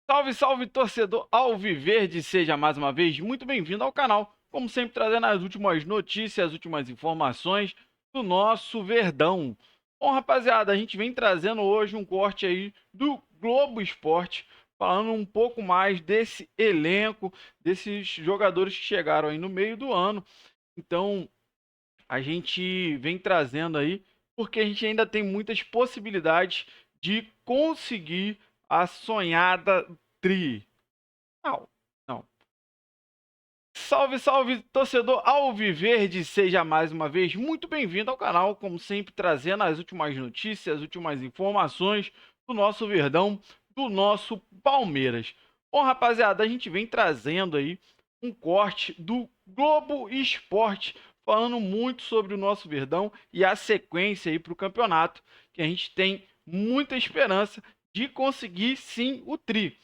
Salve, salve, torcedor alviverde! Seja mais uma vez muito bem-vindo ao canal. Como sempre, trazendo as últimas notícias, as últimas informações do nosso Verdão. Bom, rapaziada, a gente vem trazendo hoje um corte aí do Globo Esporte, falando um pouco mais desse elenco, desses jogadores que chegaram aí no meio do ano. Então, a gente vem trazendo aí, porque a gente ainda tem muitas possibilidades de conseguir a sonhada tri. Não, não. Salve, salve, torcedor alviverde! Seja mais uma vez muito bem-vindo ao canal, como sempre, trazendo as últimas notícias, as últimas informações do nosso Verdão, do nosso Palmeiras. Bom, rapaziada, a gente vem trazendo aí um corte do Globo Esporte, falando muito sobre o nosso Verdão e a sequência aí para o campeonato, que a gente tem muita esperança de conseguir sim o tri.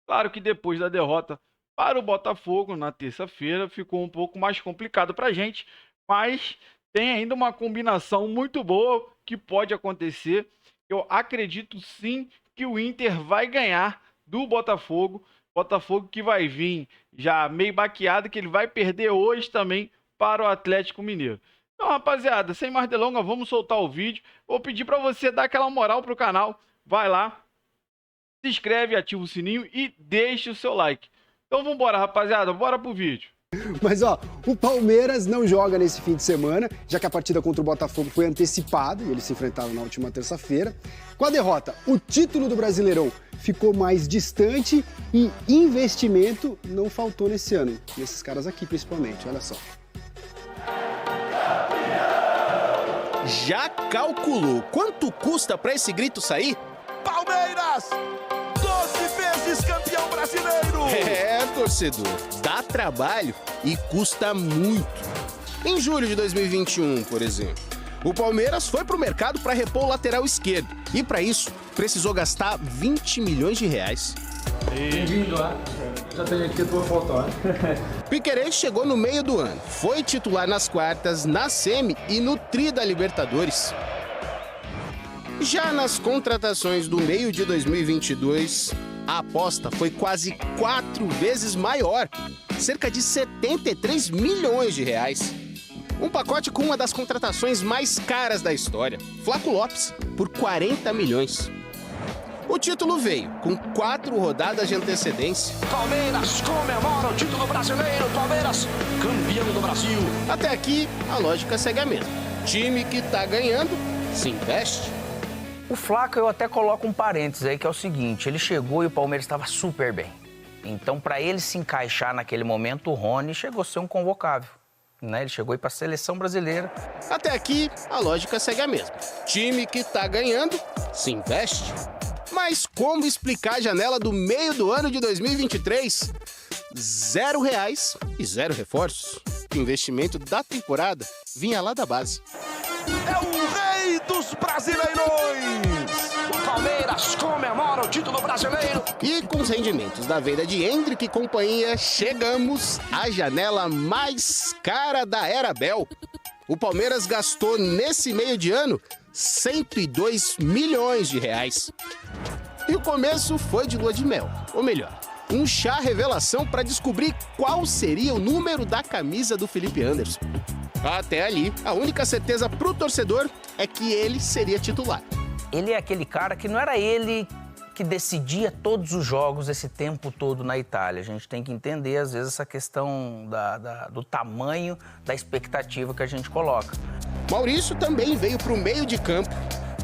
Claro que depois da derrota para o Botafogo na terça-feira ficou um pouco mais complicado para a gente, mas tem ainda uma combinação muito boa que pode acontecer. Eu acredito sim que o Inter vai ganhar do Botafogo. Botafogo que vai vir já meio baqueado, que ele vai perder hoje também para o Atlético Mineiro. Então, rapaziada, sem mais delongas, vamos soltar o vídeo. Vou pedir para você dar aquela moral pro canal. Vai lá, se inscreve, ativa o sininho e deixe o seu like. Então vambora, rapaziada, bora pro vídeo. Mas ó, o Palmeiras não joga nesse fim de semana, já que a partida contra o Botafogo foi antecipada e eles se enfrentaram na última terça-feira. Com a derrota, o título do Brasileirão ficou mais distante e investimento não faltou nesse ano, nesses caras aqui principalmente, olha só. Já calculou quanto custa para esse grito sair? Palmeiras, 12 vezes campeão brasileiro! É, torcedor, dá trabalho e custa muito. Em julho de 2021, por exemplo, o Palmeiras foi pro mercado para repor o lateral esquerdo e para isso precisou gastar 20 milhões de reais. Bem-vindo, já tenho aqui a tua foto. Piquerez chegou no meio do ano, foi titular nas quartas, na semi e no tri da Libertadores. Já nas contratações do meio de 2022, a aposta foi quase 4 vezes maior, cerca de 73 milhões de reais. Um pacote com uma das contratações mais caras da história, Flaco Lopes, por 40 milhões. O título veio com 4 rodadas de antecedência. Palmeiras comemora o título brasileiro, Palmeiras campeão do Brasil. Até aqui, a lógica segue a mesma. Time que tá ganhando, se investe. O Flaco eu até coloco um parênteses aí, que é o seguinte, ele chegou e o Palmeiras estava super bem. Então, para ele se encaixar naquele momento, o Rony chegou a ser um convocável. Né? Ele chegou aí para a seleção brasileira. Até aqui, a lógica segue a mesma. Time que tá ganhando, se investe. Mas como explicar a janela do meio do ano de 2023? R$0 e 0 reforços. O investimento da temporada vinha lá da base. É o rei dos brasileirões! O Palmeiras comemora o título brasileiro. E com os rendimentos da venda de Endrick e companhia, chegamos à janela mais cara da era Bel. O Palmeiras gastou nesse meio de ano 102 milhões de reais. E o começo foi de lua de mel, ou melhor, um chá revelação para descobrir qual seria o número da camisa do Felipe Anderson. Até ali, a única certeza pro torcedor é que ele seria titular. Ele é aquele cara que não era ele que decidia todos os jogos esse tempo todo na Itália. A gente tem que entender, às vezes, essa questão do tamanho da expectativa que a gente coloca. Maurício também veio pro meio de campo.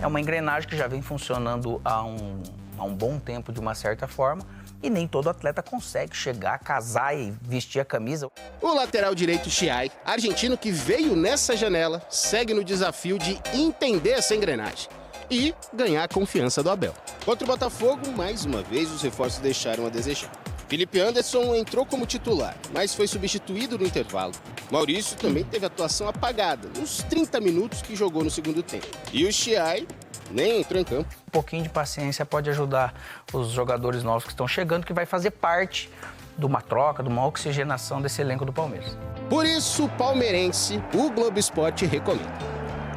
É uma engrenagem que já vem funcionando há um bom tempo, de uma certa forma, e nem todo atleta consegue chegar, casar e vestir a camisa. O lateral direito Chiai, argentino que veio nessa janela, segue no desafio de entender essa engrenagem e ganhar a confiança do Abel. Contra o Botafogo, mais uma vez, os reforços deixaram a desejar. Felipe Anderson entrou como titular, mas foi substituído no intervalo. Maurício também teve atuação apagada, nos 30 minutos que jogou no segundo tempo. E o Chiai nem entrou em campo. Um pouquinho de paciência pode ajudar os jogadores novos que estão chegando, que vai fazer parte de uma troca, de uma oxigenação desse elenco do Palmeiras. Por isso, o palmeirense, o Globo Esporte recomenda: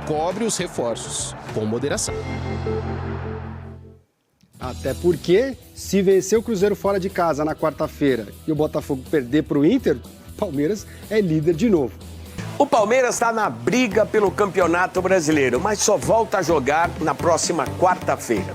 cobre os reforços com moderação. Até porque, se vencer o Cruzeiro fora de casa na quarta-feira e o Botafogo perder para o Inter, o Palmeiras é líder de novo. O Palmeiras está na briga pelo Campeonato Brasileiro, mas só volta a jogar na próxima quarta-feira.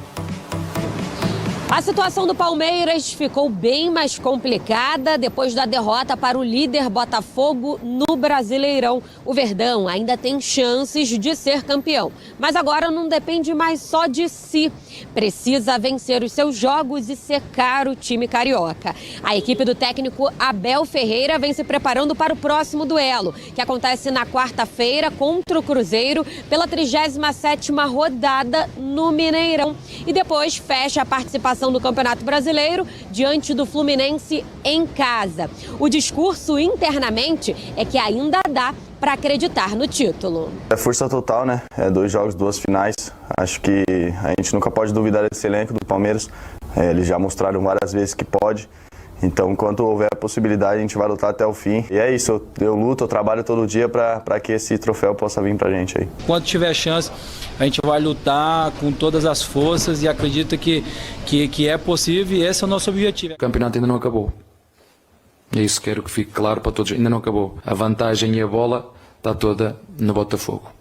A situação do Palmeiras ficou bem mais complicada depois da derrota para o líder Botafogo no Brasileirão. O Verdão ainda tem chances de ser campeão, mas agora não depende mais só de si. Precisa vencer os seus jogos e secar o time carioca. A equipe do técnico Abel Ferreira vem se preparando para o próximo duelo, que acontece na quarta-feira contra o Cruzeiro pela 37ª rodada no Mineirão. E depois fecha a participação do Campeonato Brasileiro diante do Fluminense em casa. O discurso internamente é que ainda dá para acreditar no título. É força total, né? É 2 jogos, 2 finais. Acho que a gente nunca pode duvidar desse elenco do Palmeiras. Eles já mostraram várias vezes que pode. Então, enquanto houver a possibilidade, a gente vai lutar até o fim. E é isso, eu luto, eu trabalho todo dia para que esse troféu possa vir pra gente aí. Quando tiver chance, a gente vai lutar com todas as forças e acredito que é possível e esse é o nosso objetivo. O campeonato ainda não acabou. É isso, quero que fique claro para todos, ainda não acabou. A vantagem e a bola está toda no Botafogo.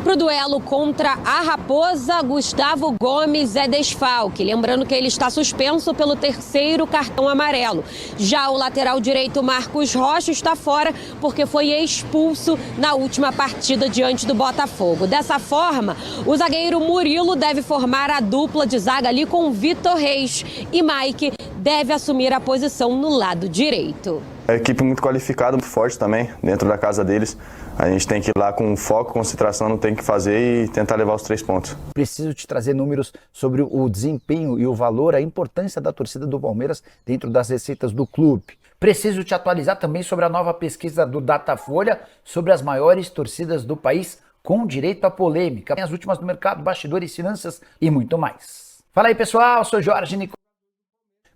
Para o duelo contra a Raposa, Gustavo Gomes é desfalque. Lembrando que ele está suspenso pelo 3º cartão amarelo. Já o lateral direito Marcos Rocha está fora porque foi expulso na última partida diante do Botafogo. Dessa forma, o zagueiro Murilo deve formar a dupla de zaga ali com Vitor Reis e Mike deve assumir a posição no lado direito. É uma equipe muito qualificada, muito forte também, dentro da casa deles. A gente tem que ir lá com foco, concentração, não tem que fazer e tentar levar os 3 pontos. Preciso te trazer números sobre o desempenho e o valor, a importância da torcida do Palmeiras dentro das receitas do clube. Preciso te atualizar também sobre a nova pesquisa do Datafolha sobre as maiores torcidas do país, com direito à polêmica, as últimas do mercado, bastidores, finanças e muito mais. Fala aí, pessoal, sou Jorge Nicolau.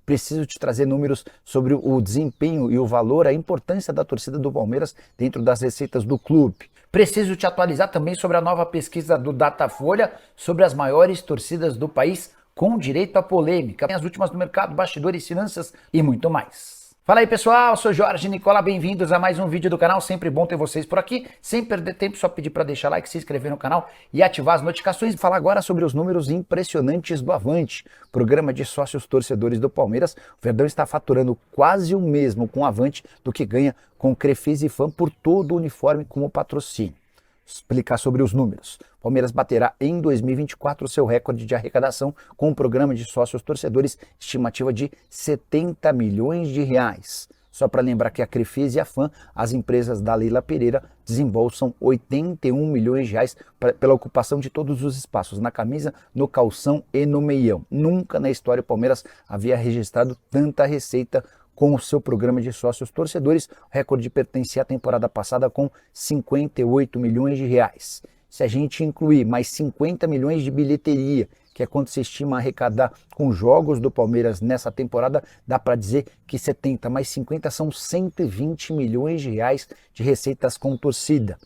Preciso te trazer números sobre o desempenho e o valor, a importância da torcida do Palmeiras dentro das receitas do clube. Preciso te atualizar também sobre a nova pesquisa do Datafolha sobre as maiores torcidas do país, com direito à polêmica, as últimas do mercado, bastidores, finanças e muito mais. Fala aí, pessoal, sou Jorge Nicolau, bem-vindos a mais um vídeo do canal, sempre bom ter vocês por aqui. Sem perder tempo, só pedir para deixar like, se inscrever no canal e ativar as notificações. E falar agora sobre os números impressionantes do Avante, programa de sócios torcedores do Palmeiras. O Verdão está faturando quase o mesmo com o Avante do que ganha com o Crefisa e Fan por todo o uniforme como patrocínio. Explicar sobre os números. Palmeiras baterá em 2024 seu recorde de arrecadação com um programa de sócios torcedores, estimativa de 70 milhões de reais. Só para lembrar que a Crefisa e a FAN, as empresas da Leila Pereira, desembolsam 81 milhões de reais pela ocupação de todos os espaços, na camisa, no calção e no meião. Nunca na história o Palmeiras havia registrado tanta receita com o seu programa de sócios torcedores. O recorde pertencia à temporada passada com 58 milhões de reais. Se a gente incluir mais 50 milhões de bilheteria, que é quanto se estima arrecadar com jogos do Palmeiras nessa temporada, dá para dizer que 70 mais 50 são 120 milhões de reais de receitas com torcida.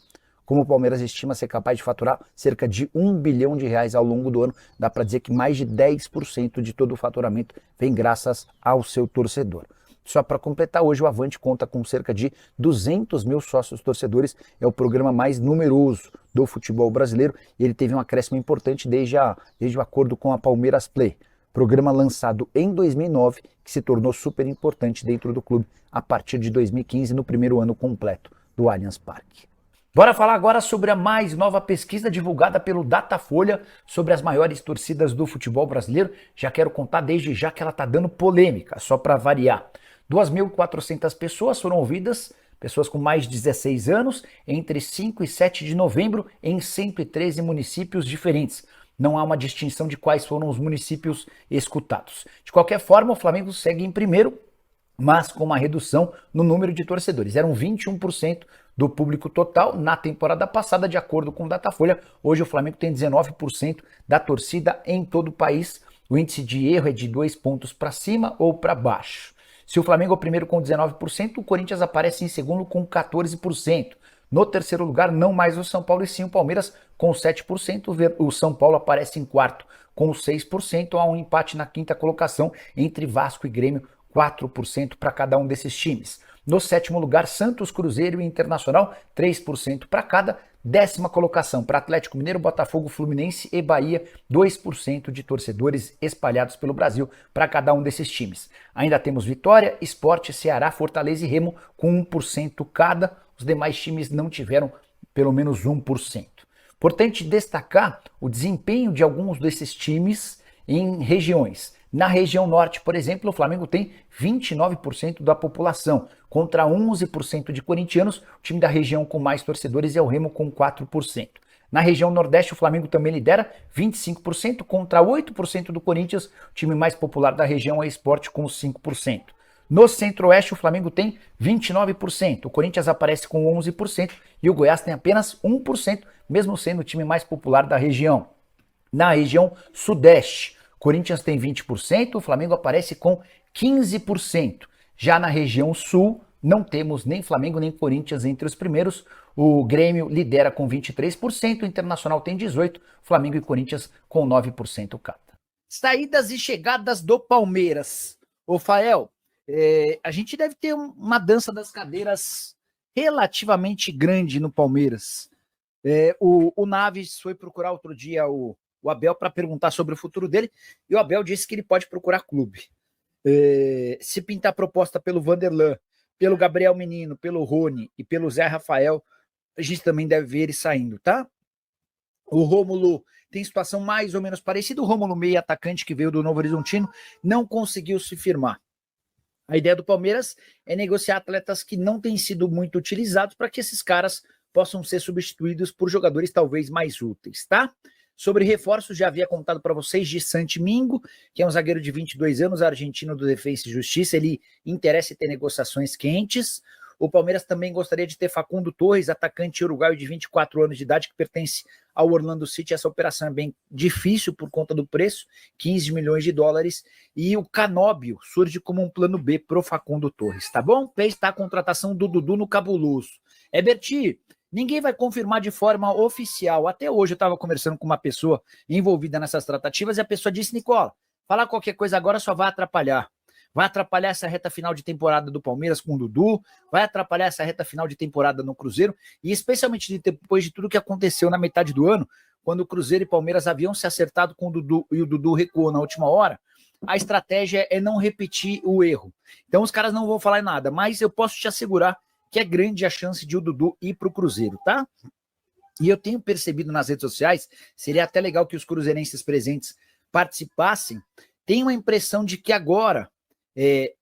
Como o Palmeiras estima ser capaz de faturar cerca de 1 bilhão de reais ao longo do ano, dá para dizer que mais de 10% de todo o faturamento vem graças ao seu torcedor. Só para completar, hoje o Avante conta com cerca de 200 mil sócios torcedores, é o programa mais numeroso do futebol brasileiro e ele teve um acréscimo importante desde o acordo com a Palmeiras Play, programa lançado em 2009 que se tornou super importante dentro do clube a partir de 2015, no primeiro ano completo do Allianz Parque. Bora falar agora sobre a mais nova pesquisa divulgada pelo Datafolha sobre as maiores torcidas do futebol brasileiro. Já quero contar desde já que ela está dando polêmica, só para variar. 2.400 pessoas foram ouvidas, pessoas com mais de 16 anos, entre 5 e 7 de novembro, em 113 municípios diferentes. Não há uma distinção de quais foram os municípios escutados. De qualquer forma, o Flamengo segue em primeiro, mas com uma redução no número de torcedores. Eram 21% do público total na temporada passada, de acordo com o Datafolha. Hoje o Flamengo tem 19% da torcida em todo o país. O índice de erro é de 2 pontos para cima ou para baixo. Se o Flamengo é o primeiro com 19%, o Corinthians aparece em segundo com 14%. No terceiro lugar, não mais o São Paulo e sim o Palmeiras com 7%. O São Paulo aparece em quarto com 6%, há um empate na quinta colocação entre Vasco e Grêmio, 4% para cada um desses times. No sétimo lugar, Santos, Cruzeiro e Internacional, 3% para cada. Décima colocação para Atlético Mineiro, Botafogo, Fluminense e Bahia, 2% de torcedores espalhados pelo Brasil para cada um desses times. Ainda temos Vitória, Sport, Ceará, Fortaleza e Remo com 1% cada. Os demais times não tiveram pelo menos 1%. Importante destacar o desempenho de alguns desses times em regiões. Na região norte, por exemplo, o Flamengo tem 29% da população, contra 11% de corintianos. O time da região com mais torcedores é o Remo, com 4%. Na região nordeste, o Flamengo também lidera, 25%, contra 8% do Corinthians. O time mais popular da região é o Sport, com 5%. No centro-oeste, o Flamengo tem 29%, o Corinthians aparece com 11% e o Goiás tem apenas 1%, mesmo sendo o time mais popular da região. Na região sudeste, o Corinthians tem 20%, o Flamengo aparece com 15%. Já na região sul, não temos nem Flamengo nem Corinthians entre os primeiros. O Grêmio lidera com 23%, o Internacional tem 18%, Flamengo e Corinthians com 9% cada. Saídas e chegadas do Palmeiras. Ô Fael, a gente deve ter uma dança das cadeiras relativamente grande no Palmeiras. O Naves foi procurar outro dia o Abel para perguntar sobre o futuro dele, e o Abel disse que ele pode procurar clube. Se pintar proposta pelo Vanderlan, pelo Gabriel Menino, pelo Rony e pelo Zé Rafael, a gente também deve ver ele saindo, tá? O Rômulo tem situação mais ou menos parecida. O Rômulo, meio atacante que veio do Novo Horizontino, não conseguiu se firmar. A ideia do Palmeiras é negociar atletas que não têm sido muito utilizados para que esses caras possam ser substituídos por jogadores talvez mais úteis, tá? Sobre reforços, já havia contado para vocês de Santi Mingo, que é um zagueiro de 22 anos, argentino do Defensa e Justiça. Ele interessa em ter negociações quentes. O Palmeiras também gostaria de ter Facundo Torres, atacante uruguaio de 24 anos de idade, que pertence ao Orlando City. Essa operação é bem difícil por conta do preço, 15 milhões de dólares. E o Canóbio surge como um plano B pro Facundo Torres, tá bom? Está a contratação do Dudu no Cabuloso. Berti, ninguém vai confirmar de forma oficial. Até hoje eu estava conversando com uma pessoa envolvida nessas tratativas e a pessoa disse: Nicola, falar qualquer coisa agora só vai atrapalhar. Vai atrapalhar essa reta final de temporada do Palmeiras com o Dudu, vai atrapalhar essa reta final de temporada no Cruzeiro, e especialmente depois de tudo que aconteceu na metade do ano, quando o Cruzeiro e Palmeiras haviam se acertado com o Dudu e o Dudu recuou na última hora. A estratégia é não repetir o erro. Então os caras não vão falar nada, mas eu posso te assegurar que é grande a chance de o Dudu ir para o Cruzeiro, tá? E eu tenho percebido nas redes sociais, seria até legal que os cruzeirenses presentes participassem. Tenho a impressão de que agora,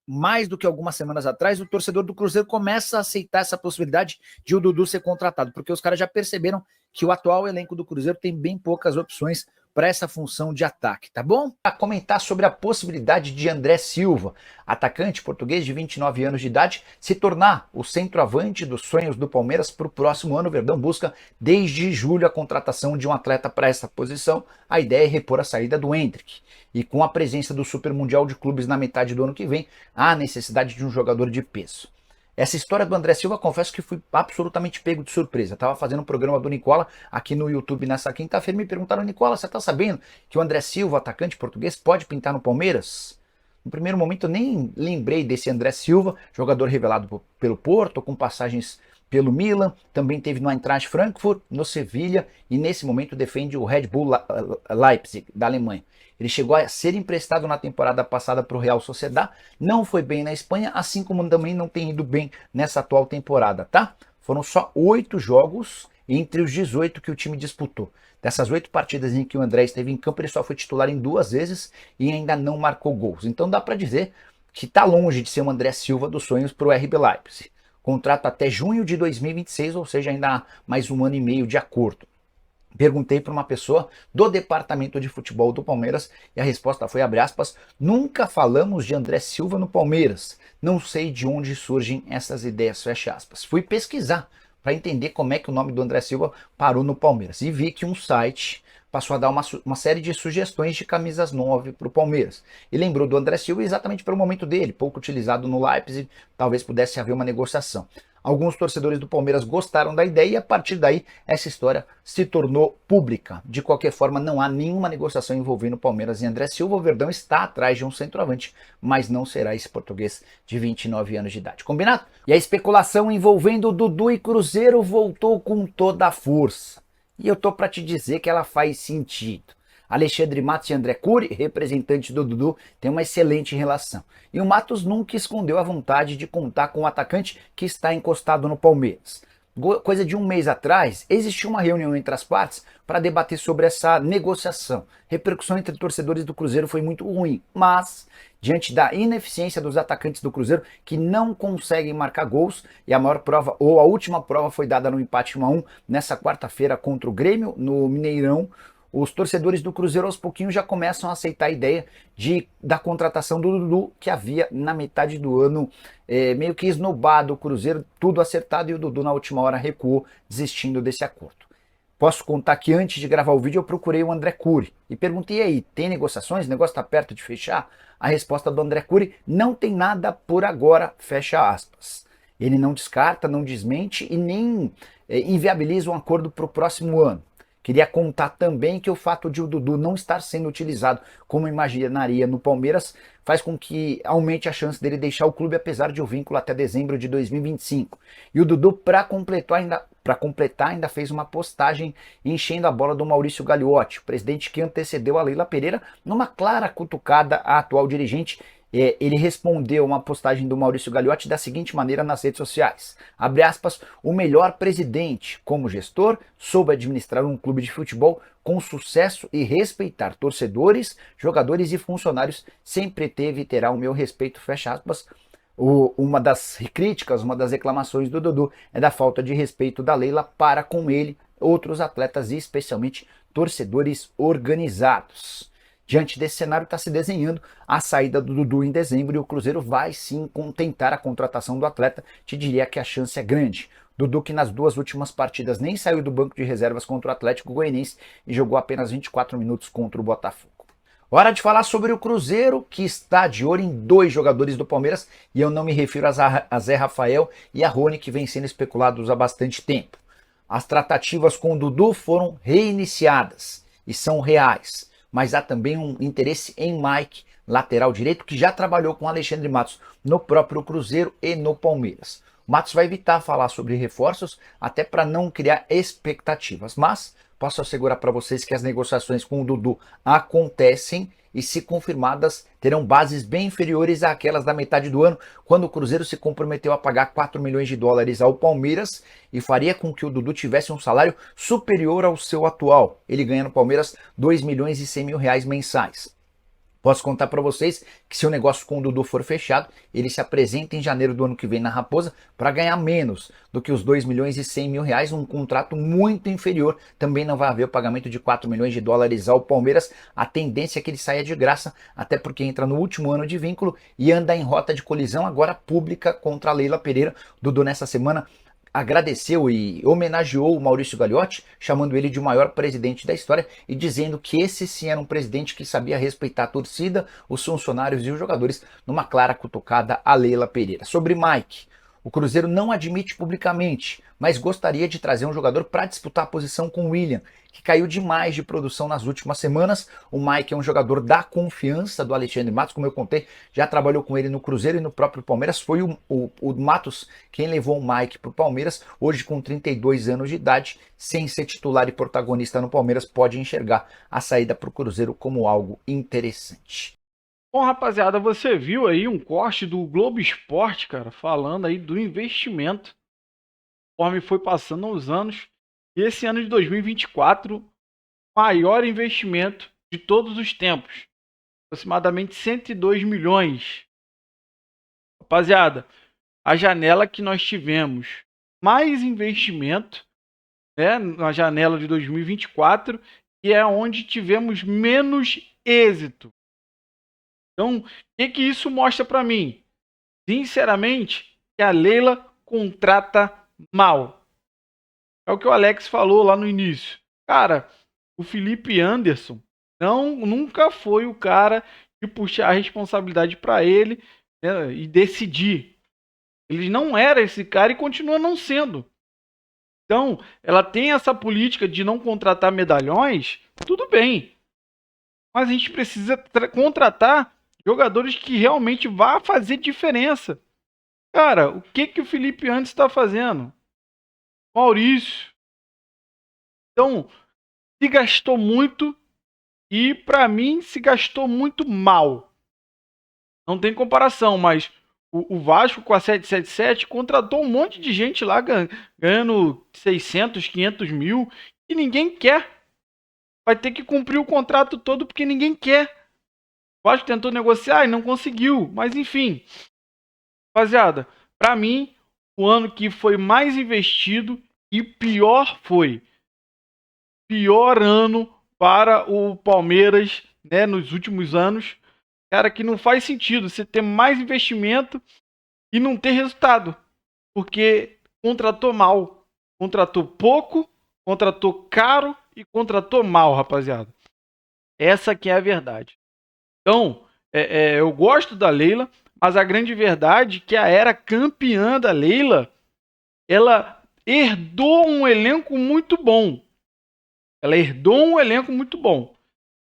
mais do que algumas semanas atrás, o torcedor do Cruzeiro começa a aceitar essa possibilidade de o Dudu ser contratado, porque os caras já perceberam que o atual elenco do Cruzeiro tem bem poucas opções para essa função de ataque, tá bom? A comentar sobre a possibilidade de André Silva, atacante português de 29 anos de idade, se tornar o centroavante dos sonhos do Palmeiras para o próximo ano. O Verdão busca desde julho a contratação de um atleta para essa posição. A ideia é repor a saída do Endrick. E com a presença do Super Mundial de Clubes na metade do ano que vem, há necessidade de um jogador de peso. Essa história do André Silva, confesso que fui absolutamente pego de surpresa. Estava fazendo um programa do Nicola aqui no YouTube nessa quinta-feira e me perguntaram: Nicola, você está sabendo que o André Silva, atacante português, pode pintar no Palmeiras? No primeiro momento eu nem lembrei desse André Silva, jogador revelado pelo Porto, com passagens pelo Milan, também teve no Eintracht Frankfurt, no Sevilha e nesse momento defende o Red Bull Leipzig, da Alemanha. Ele chegou a ser emprestado na temporada passada para o Real Sociedad, não foi bem na Espanha, assim como também não tem ido bem nessa atual temporada, tá? Foram só 8 jogos entre os 18 que o time disputou. Dessas 8 partidas em que o André esteve em campo, ele só foi titular em 2 vezes e ainda não marcou gols. Então dá para dizer que está longe de ser o André Silva dos sonhos para o RB Leipzig. Contrato até junho de 2026, ou seja, ainda há mais 1 ano e meio de acordo. Perguntei para uma pessoa do departamento de futebol do Palmeiras e a resposta foi, abre aspas, nunca falamos de André Silva no Palmeiras. Não sei de onde surgem essas ideias, fecha aspas. Fui pesquisar para entender como é que o nome do André Silva parou no Palmeiras e vi que um site passou a dar uma série de sugestões de camisas 9 para o Palmeiras. E lembrou do André Silva exatamente pelo momento dele, pouco utilizado no Leipzig, talvez pudesse haver uma negociação. Alguns torcedores do Palmeiras gostaram da ideia e a partir daí essa história se tornou pública. De qualquer forma, não há nenhuma negociação envolvendo Palmeiras e André Silva. O Verdão está atrás de um centroavante, mas não será esse português de 29 anos de idade. Combinado? E a especulação envolvendo Dudu e Cruzeiro voltou com toda a força. E eu tô para te dizer que ela faz sentido. Alexandre Matos e André Cury, representante do Dudu, têm uma excelente relação. E o Matos nunca escondeu a vontade de contar com o atacante que está encostado no Palmeiras. Coisa de um mês atrás, existiu uma reunião entre as partes para debater sobre essa negociação. Repercussão entre torcedores do Cruzeiro foi muito ruim, mas diante da ineficiência dos atacantes do Cruzeiro que não conseguem marcar gols, e a maior prova, ou a última prova foi dada no empate 1-1 nessa quarta-feira contra o Grêmio, no Mineirão, os torcedores do Cruzeiro aos pouquinhos já começam a aceitar a ideia da contratação do Dudu, que havia na metade do ano meio que esnobado o Cruzeiro, tudo acertado, e o Dudu na última hora recuou, desistindo desse acordo. Posso contar que antes de gravar o vídeo eu procurei o André Cury e perguntei aí, tem negociações? O negócio está perto de fechar? A resposta do André Cury, não tem nada por agora, fecha aspas. Ele não descarta, não desmente e nem inviabiliza um acordo para o próximo ano. Queria contar também que o fato de o Dudu não estar sendo utilizado como imaginaria no Palmeiras faz com que aumente a chance dele deixar o clube, apesar de o vínculo até dezembro de 2025. E o Dudu, para completar, ainda fez uma postagem enchendo a bola do Maurício Gagliotti, o presidente que antecedeu a Leila Pereira, numa clara cutucada à atual dirigente. Ele respondeu uma postagem do Maurício Gagliotti da seguinte maneira nas redes sociais, abre aspas, o melhor presidente, como gestor, soube administrar um clube de futebol com sucesso e respeitar torcedores, jogadores e funcionários, sempre teve e terá o meu respeito, fecha aspas. Uma das críticas, uma das reclamações do Dudu é da falta de respeito da Leila para com ele, outros atletas e especialmente torcedores organizados. Diante desse cenário está se desenhando a saída do Dudu em dezembro e o Cruzeiro vai sim tentar a contratação do atleta, te diria que a chance é grande. Dudu, que nas duas últimas partidas nem saiu do banco de reservas contra o Atlético Goianiense e jogou apenas 24 minutos contra o Botafogo. Hora de falar sobre o Cruzeiro, que está de olho em dois jogadores do Palmeiras, e eu não me refiro a Zé Rafael e a Rony, que vêm sendo especulados há bastante tempo. As tratativas com o Dudu foram reiniciadas e são reais. Mas há também um interesse em Mike, lateral direito, que já trabalhou com Alexandre Matos no próprio Cruzeiro e no Palmeiras. O Matos vai evitar falar sobre reforços, até para não criar expectativas, mas posso assegurar para vocês que as negociações com o Dudu acontecem e, se confirmadas, terão bases bem inferiores àquelas da metade do ano, quando o Cruzeiro se comprometeu a pagar 4 milhões de dólares ao Palmeiras e faria com que o Dudu tivesse um salário superior ao seu atual. Ele ganha no Palmeiras 2 milhões e 100 mil reais mensais. Posso contar para vocês que se o negócio com o Dudu for fechado, ele se apresenta em janeiro do ano que vem na Raposa para ganhar menos do que os 2 milhões e 100 mil reais, um contrato muito inferior. Também não vai haver o pagamento de 4 milhões de dólares ao Palmeiras. A tendência é que ele saia de graça, até porque entra no último ano de vínculo e anda em rota de colisão agora pública contra a Leila Pereira. Dudu nessa semana agradeceu e homenageou o Maurício Gagliotti, chamando ele de o maior presidente da história e dizendo que esse sim era um presidente que sabia respeitar a torcida, os funcionários e os jogadores, numa clara cutucada a Leila Pereira. Sobre Mike, o Cruzeiro não admite publicamente, mas gostaria de trazer um jogador para disputar a posição com o William, que caiu demais de produção nas últimas semanas. O Mike é um jogador da confiança do Alexandre Matos, como eu contei, já trabalhou com ele no Cruzeiro e no próprio Palmeiras. Foi o Matos quem levou o Mike para o Palmeiras, hoje com 32 anos de idade, sem ser titular e protagonista no Palmeiras, pode enxergar a saída para o Cruzeiro como algo interessante. Bom, rapaziada, você viu aí um corte do Globo Esporte, cara, falando aí do investimento, conforme foi passando os anos. E esse ano de 2024, maior investimento de todos os tempos. Aproximadamente 102 milhões. Rapaziada, a janela que nós tivemos mais investimento, né, na janela de 2024, e é onde tivemos menos êxito. Então, o que isso mostra para mim? Sinceramente, que a Leila contrata mal. É o que o Alex falou lá no início. Cara, o Felipe Anderson nunca foi o cara de puxar a responsabilidade para ele, né, e decidir. Ele não era esse cara e continua não sendo. Então, ela tem essa política de não contratar medalhões, tudo bem. Mas a gente precisa contratar jogadores que realmente vá fazer diferença. Cara, o que o Felipe Anderson está fazendo? Maurício. Então, se gastou muito e, para mim, se gastou muito mal. Não tem comparação, mas o Vasco com a 777 contratou um monte de gente lá ganhando 600, 500 mil e ninguém quer. Vai ter que cumprir o contrato todo porque ninguém quer. O Vasco tentou negociar e não conseguiu, mas enfim. Rapaziada, para mim, o ano que foi mais investido e pior foi. Pior ano para o Palmeiras, né, nos últimos anos. Cara, que não faz sentido você ter mais investimento e não ter resultado. Porque contratou mal. Contratou pouco, contratou caro e contratou mal, rapaziada. Essa que é a verdade. Então, eu gosto da Leila, mas a grande verdade é que a era campeã da Leila, ela herdou um elenco muito bom.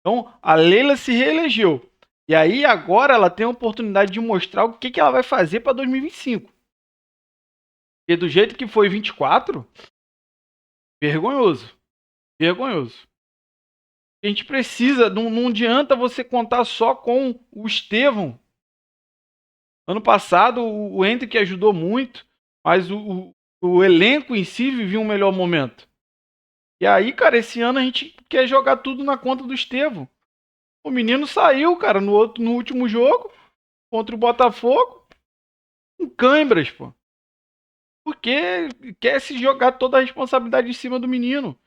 Então, a Leila se reelegeu. E aí, agora, ela tem a oportunidade de mostrar o que ela vai fazer para 2025. Porque do jeito que foi 24, vergonhoso. A gente precisa, não adianta você contar só com o Estevão. Ano passado, o Hendrick ajudou muito, mas o elenco em si vivia um melhor momento. E aí, cara, esse ano a gente quer jogar tudo na conta do Estevão. O menino saiu, cara, no último jogo, contra o Botafogo, com câimbras, pô. Porque quer se jogar toda a responsabilidade em cima do menino.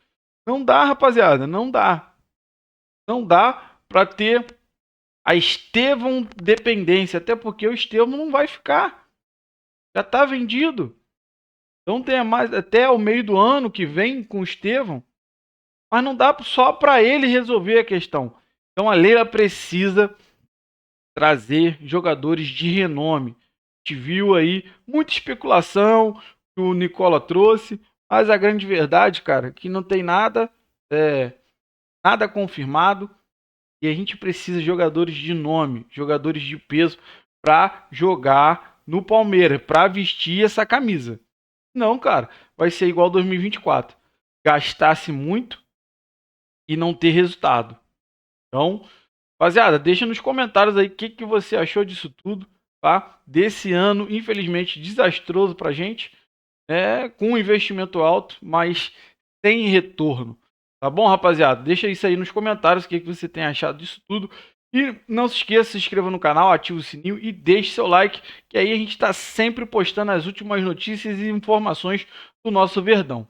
Não dá, rapaziada, não dá. Não dá pra ter a Estevão dependência, até porque o Estevão não vai ficar. Já tá vendido. Então tem mais até o meio do ano que vem com o Estevão. Mas não dá só para ele resolver a questão. Então a Leila precisa trazer jogadores de renome. A gente viu aí muita especulação que o Nicola trouxe, mas a grande verdade, cara, que não tem nada confirmado e a gente precisa de jogadores de nome, jogadores de peso para jogar no Palmeiras, para vestir essa camisa. Não, cara, vai ser igual 2024. Gastasse muito e não ter resultado. Então, rapaziada, deixa nos comentários aí o que você achou disso tudo, tá? Desse ano, infelizmente, desastroso pra gente, com um investimento alto, mas sem retorno. Tá bom, rapaziada? Deixa isso aí nos comentários o que você tem achado disso tudo. E não se esqueça, se inscreva no canal, ative o sininho e deixe seu like, que aí a gente está sempre postando as últimas notícias e informações do nosso Verdão.